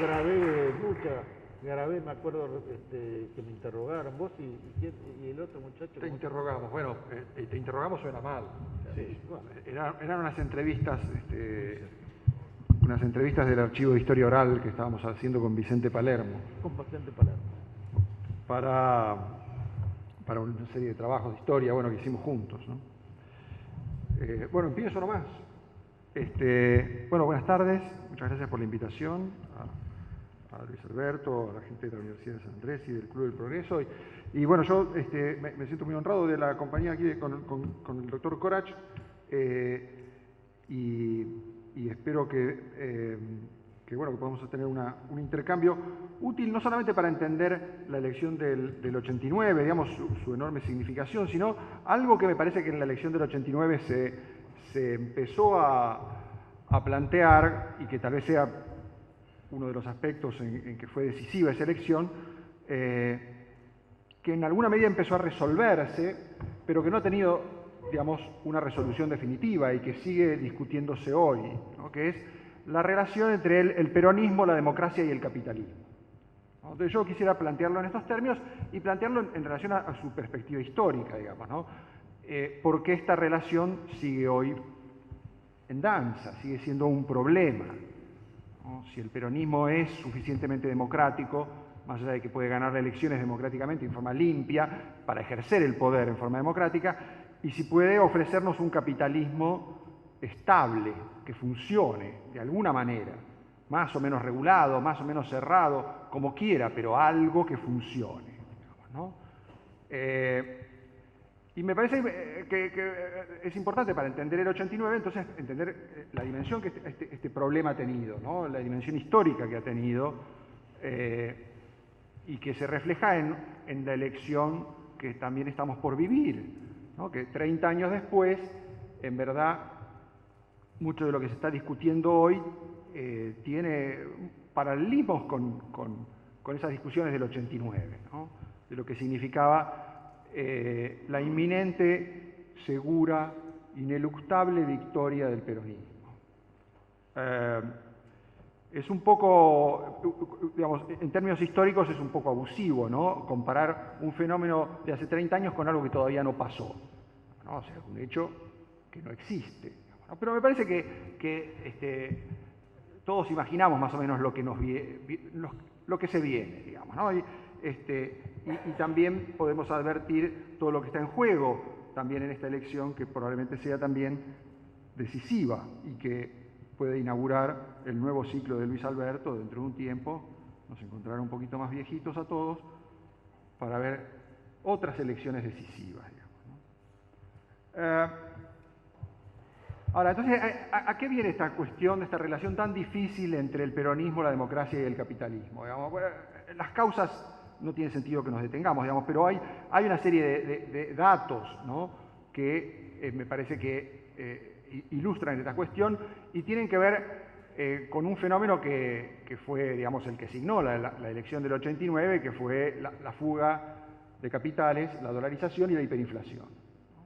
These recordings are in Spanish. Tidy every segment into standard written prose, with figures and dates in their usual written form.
grabé grabé, me acuerdo que me interrogaron, vos y el otro muchacho. Te interrogamos, bueno, te interrogamos suena mal. Sí, bueno. Eran unas entrevistas del Archivo de Historia Oral que estábamos haciendo con Vicente Palermo. Con Vicente Palermo. Para una serie de trabajos de historia, bueno, que hicimos juntos, ¿no? Bueno, empiezo nomás. Bueno, buenas tardes, muchas gracias por la invitación a Luis Alberto, a la gente de la Universidad de San Andrés y del Club del Progreso. Y bueno, yo me siento muy honrado de la compañía aquí con el doctor Corach y espero que podamos tener un intercambio útil no solamente para entender la elección del 89, digamos, su enorme significación, sino algo que me parece que en la elección del 89 se empezó a plantear y que tal vez sea uno de los aspectos en que fue decisiva esa elección, que en alguna medida empezó a resolverse, pero que no ha tenido, digamos, una resolución definitiva y que sigue discutiéndose hoy, ¿no? Que es la relación entre el peronismo, la democracia y el capitalismo. Entonces yo quisiera plantearlo en estos términos y plantearlo en relación a su perspectiva histórica, digamos, ¿no? ¿Por qué esta relación sigue hoy en danza, sigue siendo un problema? ¿No? Si el peronismo es suficientemente democrático, más allá de que puede ganar elecciones democráticamente en forma limpia, para ejercer el poder en forma democrática, y si puede ofrecernos un capitalismo estable, que funcione de alguna manera, más o menos regulado, más o menos cerrado, como quiera, pero algo que funcione, digamos, ¿no? Y me parece que es importante para entender el 89, entonces entender la dimensión que este problema ha tenido, ¿no? La dimensión histórica que ha tenido y que se refleja en la elección que también estamos por vivir, ¿no? Que 30 años después, en verdad, mucho de lo que se está discutiendo hoy tiene paralelismos con esas discusiones del 89, ¿no? De lo que significaba la inminente, segura, ineluctable victoria del peronismo. Es un poco, digamos, en términos históricos es un poco abusivo, ¿no? Comparar un fenómeno de hace 30 años con algo que todavía no pasó, ¿no? O sea, un hecho que no existe, ¿no? Pero me parece que todos imaginamos más o menos lo que lo que se viene, digamos, ¿no? Y también podemos advertir todo lo que está en juego también en esta elección, que probablemente sea también decisiva y que puede inaugurar el nuevo ciclo de Luis Alberto dentro de un tiempo. Nos encontrará un poquito más viejitos a todos para ver otras elecciones decisivas, digamos, ¿no? Ahora, entonces, ¿a qué viene esta cuestión, esta relación tan difícil entre el peronismo, la democracia y el capitalismo? Digamos, bueno, las causas no tiene sentido que nos detengamos, digamos, pero hay una serie de datos, ¿no? Que me parece que ilustran esta cuestión y tienen que ver con un fenómeno que fue, digamos, el que signó la elección del 89, que fue la fuga de capitales, la dolarización y la hiperinflación, ¿no?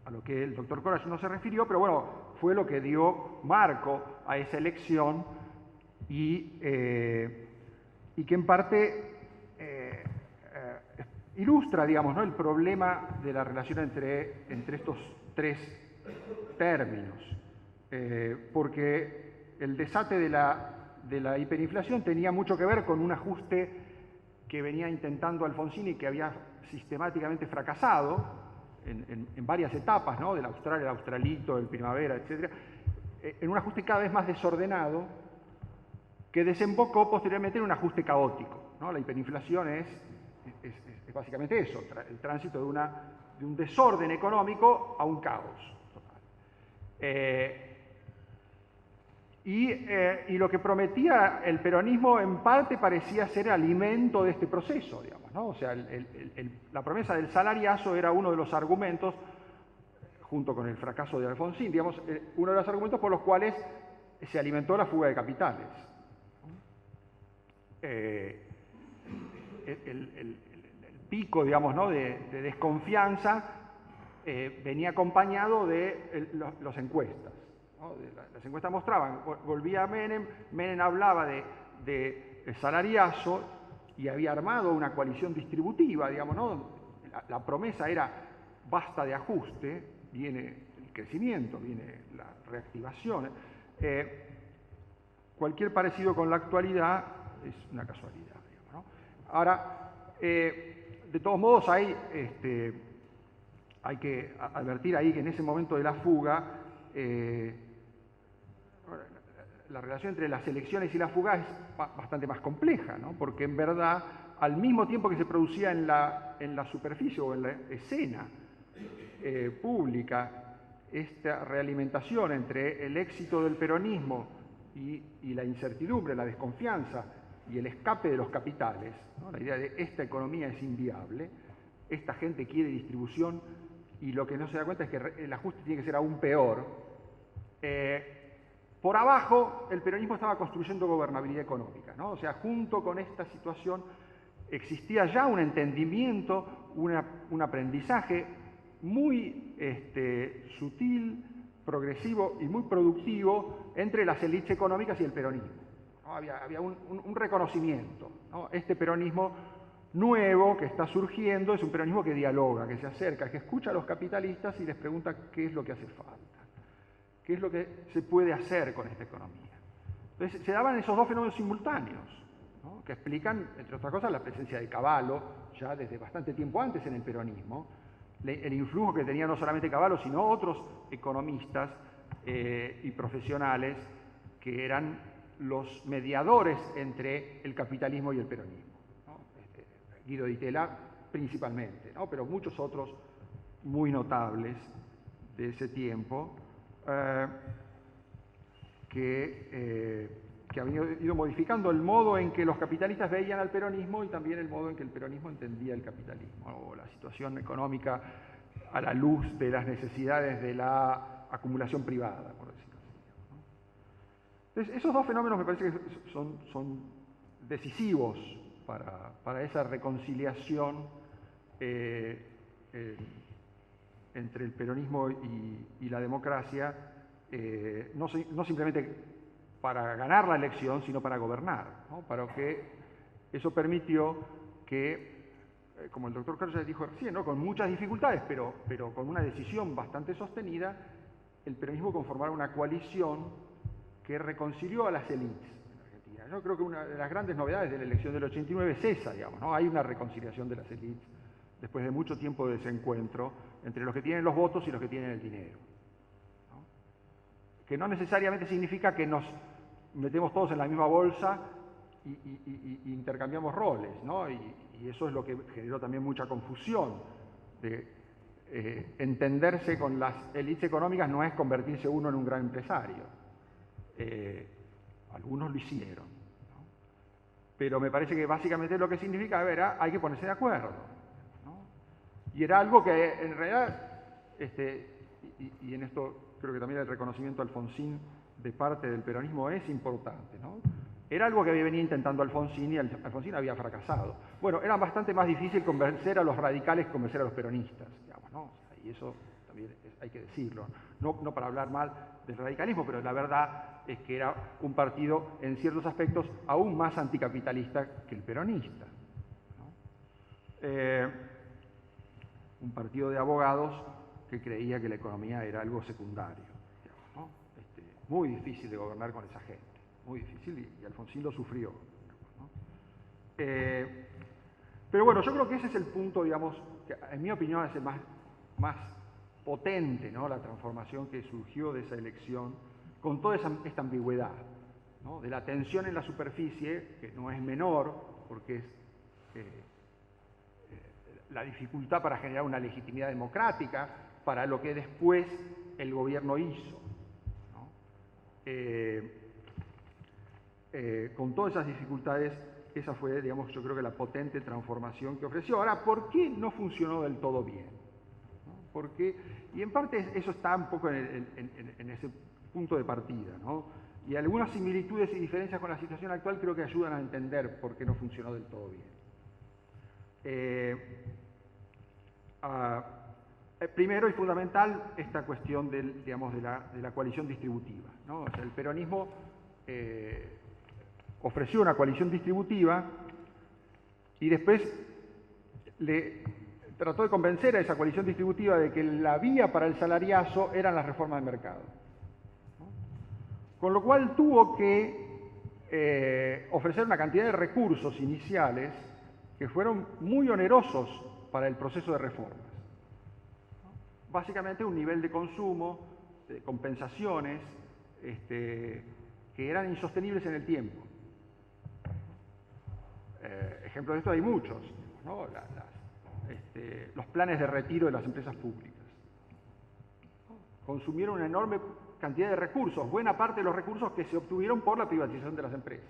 A lo que el doctor Corach no se refirió, pero bueno, fue lo que dio marco a esa elección y que en parte ilustra, digamos, ¿no? El problema de la relación entre estos tres términos, porque el desate de la hiperinflación tenía mucho que ver con un ajuste que venía intentando Alfonsín y que había sistemáticamente fracasado en varias etapas, ¿no? Del Austral, el Australito, el Primavera, etc., en un ajuste cada vez más desordenado que desembocó posteriormente en un ajuste caótico, ¿no? La hiperinflación es básicamente eso, el tránsito de un desorden económico a un caos total. Y lo que prometía el peronismo en parte parecía ser alimento de este proceso, digamos, ¿no? O sea, la promesa del salariazo era uno de los argumentos, junto con el fracaso de Alfonsín, digamos, uno de los argumentos por los cuales se alimentó la fuga de capitales. El pico, digamos, ¿no? de desconfianza venía acompañado de las encuestas, ¿no? ¿no? Las encuestas mostraban, volvía Menem, Menem hablaba de salariazo y había armado una coalición distributiva, digamos, ¿no? La promesa era basta de ajuste, viene el crecimiento, viene la reactivación. Cualquier parecido con la actualidad es una casualidad, digamos, ¿no? Ahora, de todos modos hay que advertir ahí que en ese momento de la fuga, la relación entre las elecciones y la fuga es bastante más compleja, ¿no? Porque en verdad, al mismo tiempo que se producía en la superficie o en la escena pública, esta realimentación entre el éxito del peronismo y la incertidumbre, la desconfianza y el escape de los capitales, ¿no? La idea de esta economía es inviable, esta gente quiere distribución y lo que no se da cuenta es que el ajuste tiene que ser aún peor. Por abajo, el peronismo estaba construyendo gobernabilidad económica, ¿no? O sea, junto con esta situación existía ya un entendimiento, un aprendizaje muy sutil, progresivo y muy productivo entre las élites económicas y el peronismo, ¿no? Había un reconocimiento, ¿no? Este peronismo nuevo que está surgiendo es un peronismo que dialoga, que se acerca, que escucha a los capitalistas y les pregunta qué es lo que hace falta, qué es lo que se puede hacer con esta economía. Entonces se daban esos dos fenómenos simultáneos, ¿no? Que explican, entre otras cosas, la presencia de Cavallo ya desde bastante tiempo antes en el peronismo, el influjo que tenía no solamente Cavallo, sino otros economistas y profesionales que eran los mediadores entre el capitalismo y el peronismo, ¿no? Guido Di Tella principalmente, ¿no? Pero muchos otros muy notables de ese tiempo que habían ido modificando el modo en que los capitalistas veían al peronismo y también el modo en que el peronismo entendía el capitalismo o la situación económica a la luz de las necesidades de la acumulación privada, por decirlo así, ¿no? Entonces, esos dos fenómenos me parece que son decisivos para esa reconciliación entre el peronismo y la democracia, no simplemente para ganar la elección, sino para gobernar, ¿no? Para que eso permitió que, como el doctor Carlos ya dijo recién, ¿no? Con muchas dificultades, pero con una decisión bastante sostenida, el peronismo conformara una coalición que reconcilió a las élites en Argentina. Yo creo que una de las grandes novedades de la elección del 89 es esa, digamos, ¿no? Hay una reconciliación de las élites después de mucho tiempo de desencuentro entre los que tienen los votos y los que tienen el dinero, ¿no? Que no necesariamente significa que nos metemos todos en la misma bolsa y intercambiamos roles, ¿no? Y eso es lo que generó también mucha confusión. Entenderse con las élites económicas no es convertirse uno en un gran empresario. Algunos lo hicieron, ¿no? Pero me parece que básicamente lo que significa era hay que ponerse de acuerdo, ¿no? Y era algo que en realidad, y en esto creo que también el reconocimiento a Alfonsín de parte del peronismo es importante, ¿no? Era algo que venía intentando Alfonsín y Alfonsín había fracasado. Bueno, era bastante más difícil convencer a los radicales que convencer a los peronistas, digamos, ¿no? Y eso también hay que decirlo. No para hablar mal del radicalismo, pero la verdad es que era un partido en ciertos aspectos aún más anticapitalista que el peronista, ¿no? Un partido de abogados que creía que la economía era algo secundario, digamos, ¿no? Muy difícil de gobernar con esa gente, muy difícil, y Alfonsín lo sufrió, digamos, ¿no? Pero bueno, yo creo que ese es el punto, digamos, que en mi opinión es el más potente, ¿no? La transformación que surgió de esa elección, con toda esta ambigüedad, ¿no? De la tensión en la superficie, que no es menor, porque es la dificultad para generar una legitimidad democrática para lo que después el gobierno hizo, ¿no? Con todas esas dificultades, esa fue, digamos, yo creo que la potente transformación que ofreció. Ahora, ¿por qué no funcionó del todo bien? ¿No? Porque, y en parte eso está un poco en ese punto de partida, ¿no? Y algunas similitudes y diferencias con la situación actual creo que ayudan a entender por qué no funcionó del todo bien. Primero y fundamental, esta cuestión digamos, de la coalición distributiva, ¿no? O sea, el peronismo ofreció una coalición distributiva y después le trató de convencer a esa coalición distributiva de que la vía para el salariazo eran las reformas de mercado, ¿no? Con lo cual tuvo que ofrecer una cantidad de recursos iniciales que fueron muy onerosos para el proceso de reformas. Básicamente un nivel de consumo, de compensaciones, que eran insostenibles en el tiempo. Ejemplos de esto hay muchos, ¿no? Los planes de retiro de las empresas públicas. Consumieron una enorme cantidad de recursos, buena parte de los recursos que se obtuvieron por la privatización de las empresas.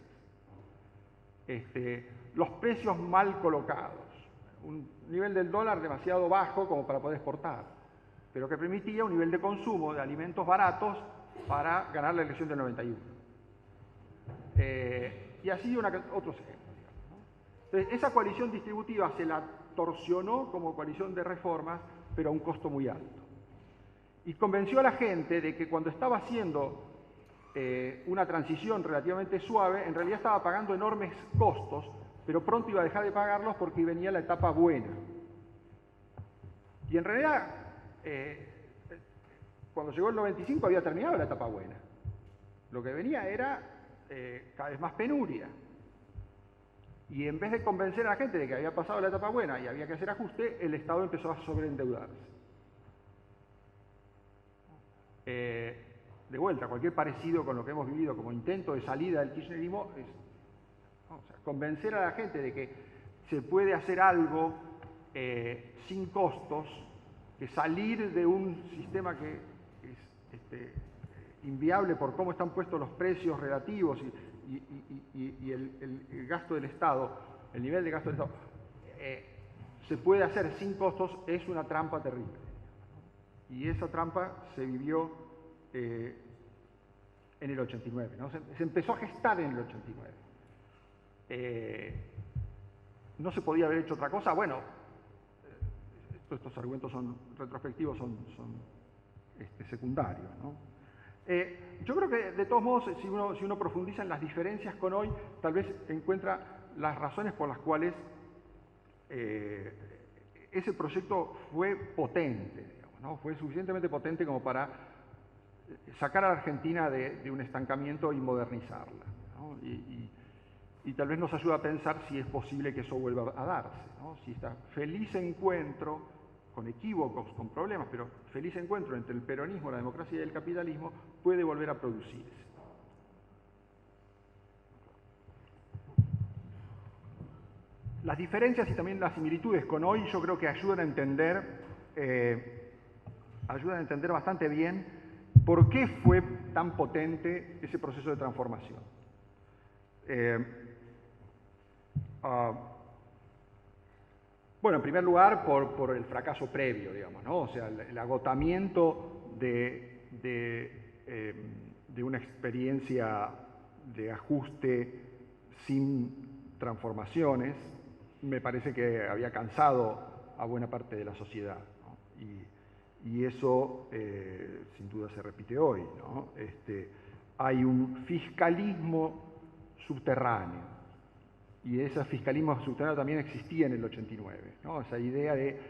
Los precios mal colocados, un nivel del dólar demasiado bajo como para poder exportar, pero que permitía un nivel de consumo de alimentos baratos para ganar la elección del 91. Y así otros ejemplos, digamos, ¿no? Entonces, esa coalición distributiva se la torsionó como coalición de reformas, pero a un costo muy alto. Y convenció a la gente de que cuando estaba haciendo una transición relativamente suave, en realidad estaba pagando enormes costos, pero pronto iba a dejar de pagarlos porque venía la etapa buena. Y en realidad, cuando llegó el 95 había terminado la etapa buena. Lo que venía era cada vez más penuria. Y en vez de convencer a la gente de que había pasado la etapa buena y había que hacer ajuste, el Estado empezó a sobreendeudarse. De vuelta, cualquier parecido con lo que hemos vivido como intento de salida del kirchnerismo es, ¿no? O sea, convencer a la gente de que se puede hacer algo sin costos, que salir de un sistema que es inviable por cómo están puestos los precios relativos y el gasto del Estado, el nivel de gasto del Estado, se puede hacer sin costos, es una trampa terrible. Y esa trampa se vivió en el 89, ¿no? Se empezó a gestar en el 89. No se podía haber hecho otra cosa. Bueno, estos argumentos son retrospectivos, son secundarios, ¿no? Yo creo que, de todos modos, si uno profundiza en las diferencias con hoy, tal vez encuentra las razones por las cuales ese proyecto fue potente, digamos, ¿no? Fue suficientemente potente como para sacar a la Argentina de un estancamiento y modernizarla, ¿no? Y tal vez nos ayuda a pensar si es posible que eso vuelva a darse, ¿no? Si esta feliz encuentro, con equívocos, con problemas, pero feliz encuentro entre el peronismo, la democracia y el capitalismo puede volver a producirse. Las diferencias y también las similitudes con hoy yo creo que ayudan a entender bastante bien por qué fue tan potente ese proceso de transformación. Bueno, en primer lugar, por el fracaso previo, digamos, ¿no? O sea, el agotamiento de una experiencia de ajuste sin transformaciones, me parece que había cansado a buena parte de la sociedad, ¿no? Y eso, sin duda, se repite hoy, ¿no? Hay un fiscalismo subterráneo. Y ese fiscalismo subterráneo también existía en el 89, ¿no? Esa idea de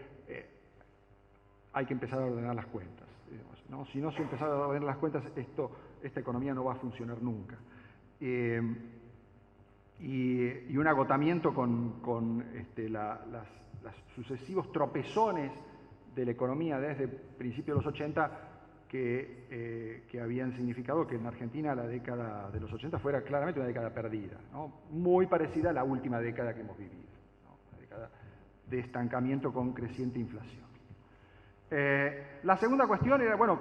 hay que empezar a ordenar las cuentas, digamos, ¿no? Si no se empieza a ordenar las cuentas, esta economía no va a funcionar nunca. Y un agotamiento con los sucesivos tropezones de la economía desde principios de los 80 que habían significado que en Argentina la década de los 80 fuera claramente una década perdida, ¿no? Muy parecida a la última década que hemos vivido, ¿no? Una década de estancamiento con creciente inflación. La segunda cuestión era, bueno,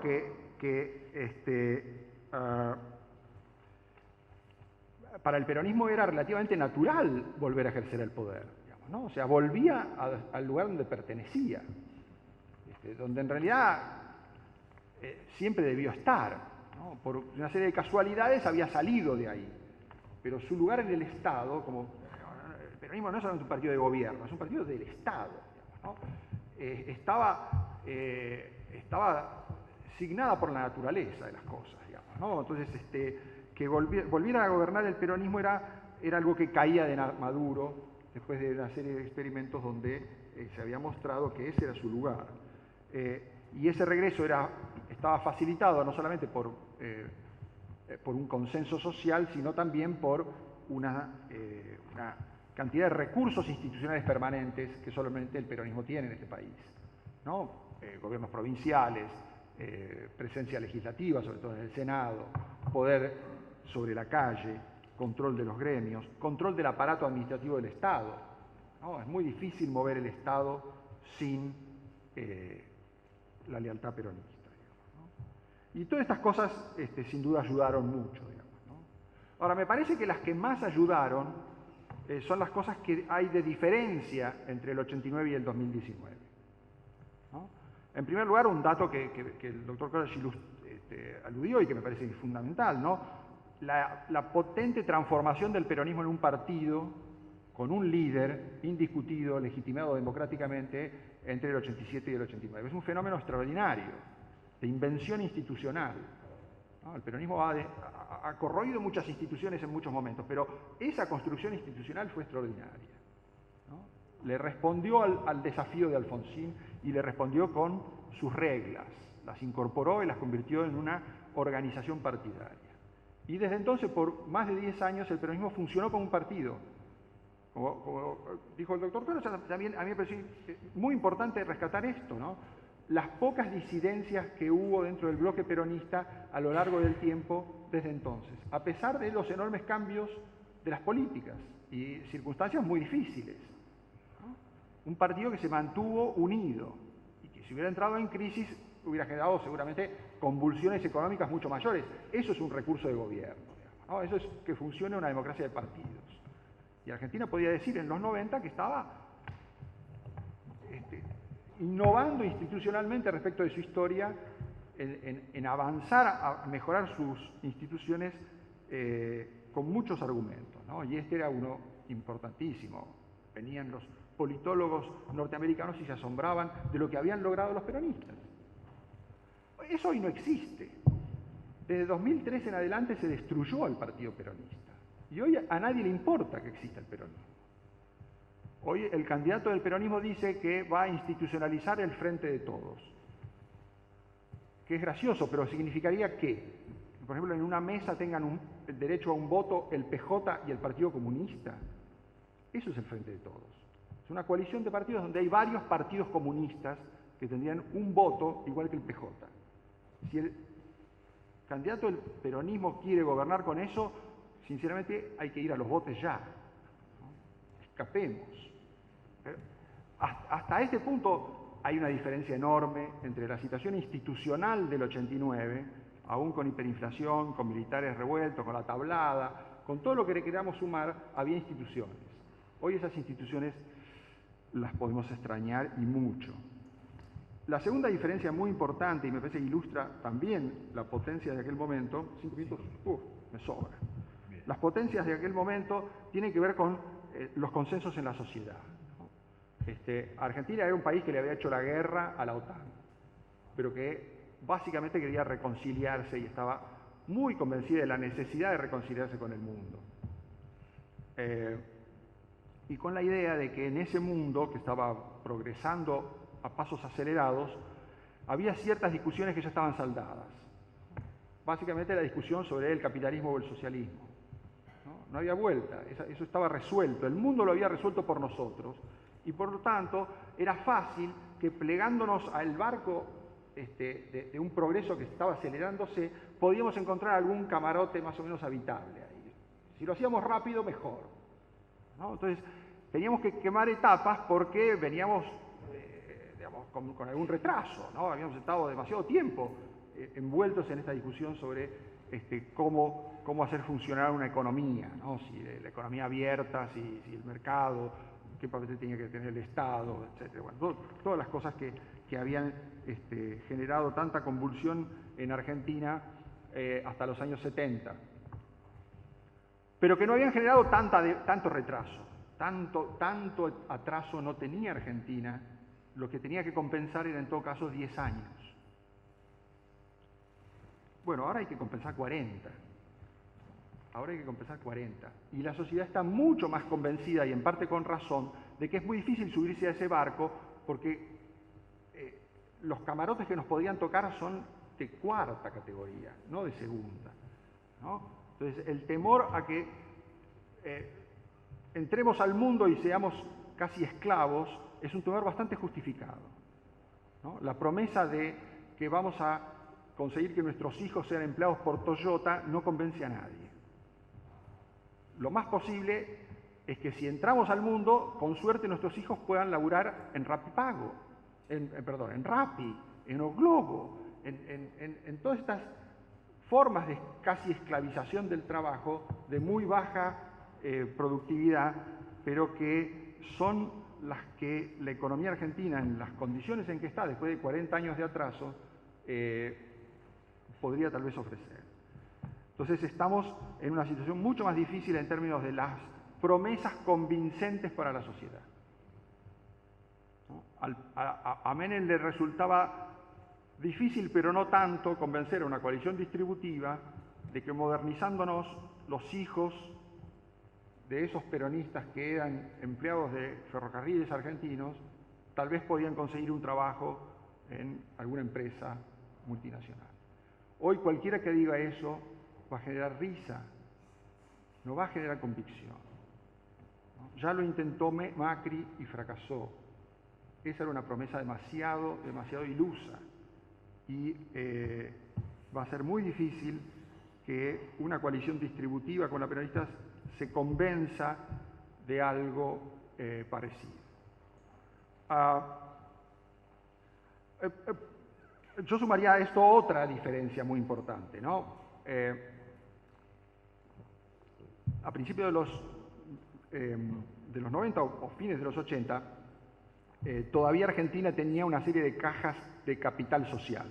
para el peronismo era relativamente natural volver a ejercer el poder, digamos, ¿no? O sea, volvía al lugar donde pertenecía, donde en realidad siempre debió estar, ¿no? Por una serie de casualidades había salido de ahí, pero su lugar en el Estado, como el peronismo no es solamente un partido de gobierno, es un partido del Estado, digamos, ¿no? Estaba estaba signada por la naturaleza de las cosas, digamos, ¿no? Entonces, que volviera a gobernar el peronismo era algo que caía de Maduro después de una serie de experimentos donde se había mostrado que ese era su lugar. Y ese regreso estaba facilitado no solamente por un consenso social, sino también por una cantidad de recursos institucionales permanentes que solamente el peronismo tiene en este país, ¿no? Gobiernos provinciales, presencia legislativa, sobre todo en el Senado, poder sobre la calle, control de los gremios, control del aparato administrativo del Estado, ¿no? Es muy difícil mover el Estado sin la lealtad peronista, digamos, ¿no? Y todas estas cosas sin duda ayudaron mucho, digamos, ¿no? Ahora, me parece que las que más ayudaron son las cosas que hay de diferencia entre el 89 y el 2019, ¿no? En primer lugar, un dato que el doctor Kollage aludió y que me parece fundamental, ¿no? La potente transformación del peronismo en un partido con un líder indiscutido, legitimado democráticamente entre el 87 y el 89. Es un fenómeno extraordinario, de invención institucional, ¿no? El peronismo ha corroído muchas instituciones en muchos momentos, pero esa construcción institucional fue extraordinaria, ¿no? Le respondió al desafío de Alfonsín y le respondió con sus reglas, las incorporó y las convirtió en una organización partidaria. Y desde entonces, por más de 10 años, el peronismo funcionó como un partido. Como dijo el doctor Kollage, también a mí me pareció muy importante rescatar esto, ¿no? Las pocas disidencias que hubo dentro del bloque peronista a lo largo del tiempo desde entonces, a pesar de los enormes cambios de las políticas y circunstancias muy difíciles, ¿no? Un partido que se mantuvo unido y que si hubiera entrado en crisis hubiera generado seguramente convulsiones económicas mucho mayores. Eso es un recurso de gobierno, digamos, ¿no? Eso es que funcione una democracia de partidos. Y Argentina podía decir en los 90 que estaba innovando institucionalmente respecto de su historia, en avanzar a mejorar sus instituciones con muchos argumentos, ¿no? Y este era uno importantísimo. Venían los politólogos norteamericanos y se asombraban de lo que habían logrado los peronistas. Eso hoy no existe. Desde 2003 en adelante se destruyó al partido peronista. Y hoy a nadie le importa que exista el peronismo. Hoy el candidato del peronismo dice que va a institucionalizar el Frente de Todos. Que es gracioso, pero significaría que, por ejemplo, en una mesa tengan el derecho a un voto el PJ y el Partido Comunista. Eso es el Frente de Todos. Es una coalición de partidos donde hay varios partidos comunistas que tendrían un voto igual que el PJ. Si el candidato del peronismo quiere gobernar con eso, sinceramente hay que ir a los votos ya, ¿no? Escapemos. Hasta este punto hay una diferencia enorme entre la situación institucional del 89, aún con hiperinflación, con militares revueltos, con la tablada, con todo lo que le queramos sumar, había instituciones. Hoy esas instituciones las podemos extrañar y mucho. La segunda diferencia muy importante, y me parece que ilustra también la potencia de aquel momento, 5 minutos, me sobra. Las potencias de aquel momento tienen que ver con los consensos en la sociedad, ¿no? Argentina era un país que le había hecho la guerra a la OTAN, pero que básicamente quería reconciliarse y estaba muy convencida de la necesidad de reconciliarse con el mundo. Y con la idea de que en ese mundo que estaba progresando a pasos acelerados, había ciertas discusiones que ya estaban saldadas. Básicamente la discusión sobre el capitalismo o el socialismo. No había vuelta, eso estaba resuelto, el mundo lo había resuelto por nosotros, y por lo tanto era fácil que plegándonos al barco de un progreso que estaba acelerándose, podíamos encontrar algún camarote más o menos habitable ahí. Si lo hacíamos rápido, mejor, ¿no? Entonces, teníamos que quemar etapas porque veníamos digamos, con algún retraso, ¿no? Habíamos estado demasiado tiempo envueltos en esta discusión sobre cómo hacer funcionar una economía, ¿no? Si la economía abierta, si el mercado, qué papel tenía que tener el Estado, etc. Bueno, todas las cosas que habían generado tanta convulsión en Argentina hasta los años 70, pero que no habían generado tanto retraso, tanto atraso no tenía Argentina lo que tenía que compensar era en todo caso 10 años. Bueno, ahora hay que compensar 40. Ahora hay que compensar 40. Y la sociedad está mucho más convencida, y en parte con razón, de que es muy difícil subirse a ese barco porque los camarotes que nos podrían tocar son de cuarta categoría, no de segunda, ¿no? Entonces, el temor a que entremos al mundo y seamos casi esclavos es un temor bastante justificado, ¿no? La promesa de que vamos a conseguir que nuestros hijos sean empleados por Toyota no convence a nadie. Lo más posible es que si entramos al mundo, con suerte nuestros hijos puedan laburar en Rapipago, en Rappi, en Oglobo, en todas estas formas de casi esclavización del trabajo, de muy baja productividad, pero que son las que la economía argentina, en las condiciones en que está, después de 40 años de atraso, podría tal vez ofrecer. Entonces estamos en una situación mucho más difícil en términos de las promesas convincentes para la sociedad, ¿no? A Menem le resultaba difícil, pero no tanto, convencer a una coalición distributiva de que modernizándonos los hijos de esos peronistas que eran empleados de ferrocarriles argentinos, tal vez podían conseguir un trabajo en alguna empresa multinacional. Hoy cualquiera que diga eso va a generar risa, no va a generar convicción, ¿no? Ya lo intentó Macri y fracasó. Esa era una promesa demasiado ilusa, y va a ser muy difícil que una coalición distributiva con los peronistas se convenza de algo parecido. Yo sumaría a esto otra diferencia muy importante, ¿no? A principios de los 90 o fines de los 80, todavía Argentina tenía una serie de cajas de capital social.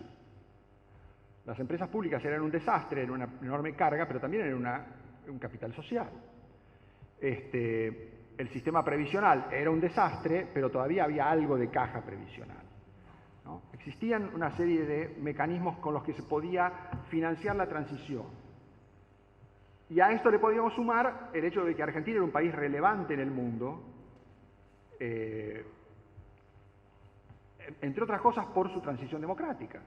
Las empresas públicas eran un desastre, eran una enorme carga, pero también eran un capital social. El sistema previsional era un desastre, pero todavía había algo de caja previsional, ¿no? Existían una serie de mecanismos con los que se podía financiar la transición. Y a esto le podíamos sumar el hecho de que Argentina era un país relevante en el mundo, entre otras cosas por su transición democrática,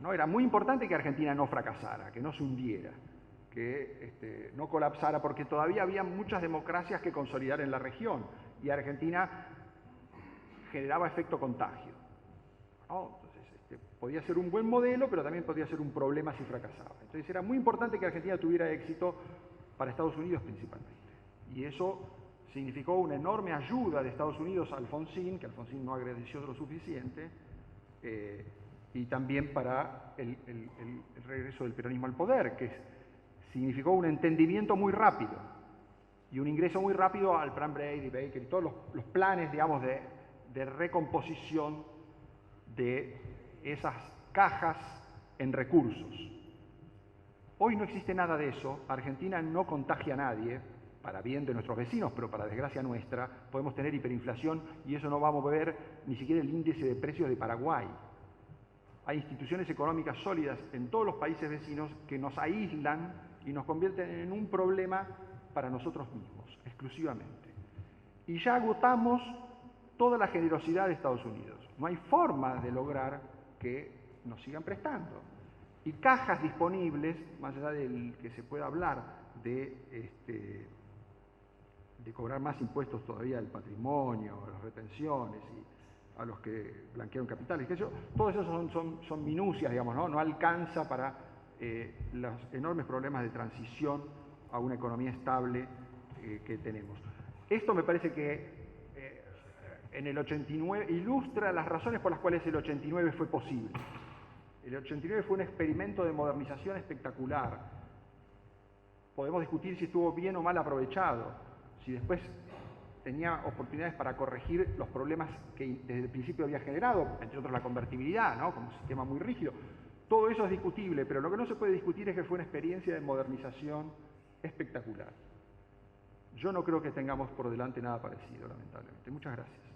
¿no? Era muy importante que Argentina no fracasara, que no se hundiera, que no colapsara, porque todavía había muchas democracias que consolidar en la región, y Argentina generaba efecto contagio, ¿no? Entonces, podía ser un buen modelo, pero también podía ser un problema si fracasaba. Entonces era muy importante que Argentina tuviera éxito para Estados Unidos principalmente. Y eso significó una enorme ayuda de Estados Unidos a Alfonsín, que Alfonsín no agradeció lo suficiente, y también para el regreso del peronismo al poder, que significó un entendimiento muy rápido y un ingreso muy rápido al plan Brady, Baker y todos los planes, digamos, de recomposición de esas cajas en recursos. Hoy no existe nada de eso. Argentina no contagia a nadie, para bien de nuestros vecinos, pero para desgracia nuestra. Podemos tener hiperinflación y eso no va a mover ni siquiera el índice de precios de Paraguay. Hay instituciones económicas sólidas en todos los países vecinos que nos aíslan y nos convierten en un problema para nosotros mismos, exclusivamente. Y ya agotamos toda la generosidad de Estados Unidos. No hay forma de lograr que nos sigan prestando. Y cajas disponibles, más allá del que se pueda hablar de cobrar más impuestos todavía al patrimonio, a las retenciones y a los que blanquearon capitales, todo eso son minucias, digamos, ¿no? No alcanza para los enormes problemas de transición a una economía estable que tenemos. Esto me parece que en el 89 ilustra las razones por las cuales el 89 fue posible. El 89 fue un experimento de modernización espectacular. Podemos discutir si estuvo bien o mal aprovechado, si después tenía oportunidades para corregir los problemas que desde el principio había generado, entre otros la convertibilidad, ¿no? Como un sistema muy rígido. Todo eso es discutible, pero lo que no se puede discutir es que fue una experiencia de modernización espectacular. Yo no creo que tengamos por delante nada parecido, lamentablemente. Muchas gracias.